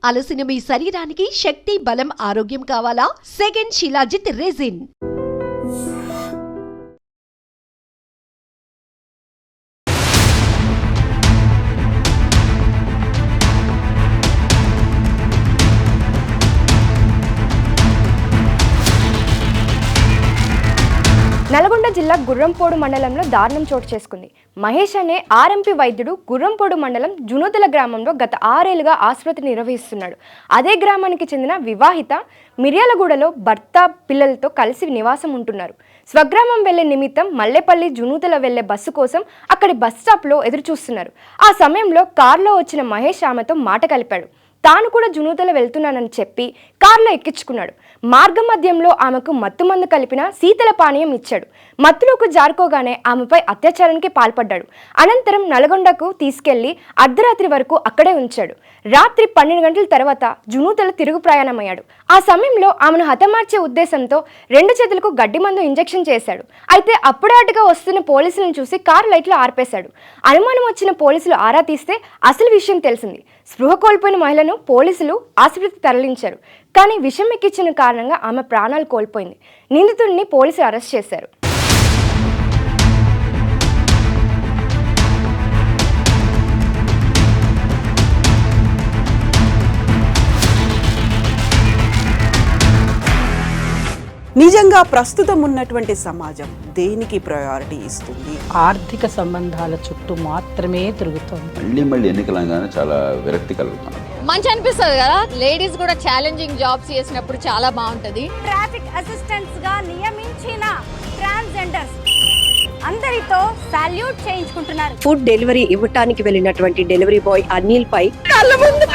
అలసిన మీ శరీరానికి శక్తి, బలం, ఆరోగ్యం కావాలా? Second shilajit resin. నల్గొండ జిల్లా గుర్రంపోడు మండలంలో దారుణం చోటు చేసుకుంది. మహేష్ అనే ఆర్ఎంపీ వైద్యుడు గుర్రంపోడు మండలం జునూతల గ్రామంలో గత 6 ఏళ్లుగా ఆసుపత్రి నిర్వహిస్తున్నాడు. అదే గ్రామానికి చెందిన వివాహిత మిర్యాలగూడలో భర్త, పిల్లలతో కలిసి నివాసం ఉంటున్నారు. స్వగ్రామం వెళ్లే నిమిత్తం మల్లెపల్లి జునూతల వెళ్లే బస్సు కోసం అక్కడి బస్ స్టాప్లో ఎదురు చూస్తున్నారు. ఆ సమయంలో కారులో వచ్చిన మహేష్ ఆమెతో మాట కలిపాడు. తాను కూడా జునూతల వెళ్తున్నానని చెప్పి కారులో ఎక్కించుకున్నాడు. మార్గ మధ్యంలో ఆమెకు మత్తుమందు కలిపిన శీతల పానీయం ఇచ్చాడు. మత్తులోకి జారుకోగానే ఆమెపై అత్యాచారానికి పాల్పడ్డాడు. అనంతరం నల్గొండకు తీసుకెళ్లి అర్ధరాత్రి వరకు అక్కడే ఉంచాడు. రాత్రి 12 గంటల తర్వాత జునూతల తిరుగు ప్రయాణమయ్యాడు. ఆ సమయంలో ఆమెను హతమార్చే ఉద్దేశంతో 2 చేతులకు గడ్డి మందు ఇంజెక్షన్ చేశాడు. అయితే అప్పుడాటుగా వస్తున్న పోలీసులను చూసి కారు లైట్లు ఆర్పేశాడు. అనుమానం వచ్చిన పోలీసులు ఆరా తీస్తే అసలు విషయం తెలిసింది. స్పృహ కోల్పోయిన మహిళను పోలీసులు ఆసుపత్రికి తరలించారు. కానీ విషం ఎక్కించిన కారణంగా ఆమె ప్రాణాలు కోల్పోయింది. నిందితుడిని పోలీసులు అరెస్ట్ చేశారు. నిజంగా ప్రస్తుతం ఉన్నటువంటి సమాజం దేనికి ప్రయారిటీ ఇస్తుంది? ఆర్థిక సంబంధాల చుట్టూ మాత్రమే తిరుగుతోంది. మళ్ళీ ఎన్నికలంగానే చాలా విరక్తి కలుగుతున్నాం. మంచి అనిపిస్తుంది కదా, లేడీస్ కూడా ఛాలెంజింగ్ జాబ్స్ చేసినప్పుడు చాలా బాగుంటది. ట్రాఫిక్ అసిస్టెంట్స్ గా నియమించిన ట్రాన్స్జెండర్స్ అందరితో సాల్యూట్ చేయించుకుంటున్నారు. ఫుడ్ డెలివరీ ఇవ్వటానికి వెళ్ళినటువంటి డెలివరీ బాయ్ అనిల్ పై కళ్ళ ముందు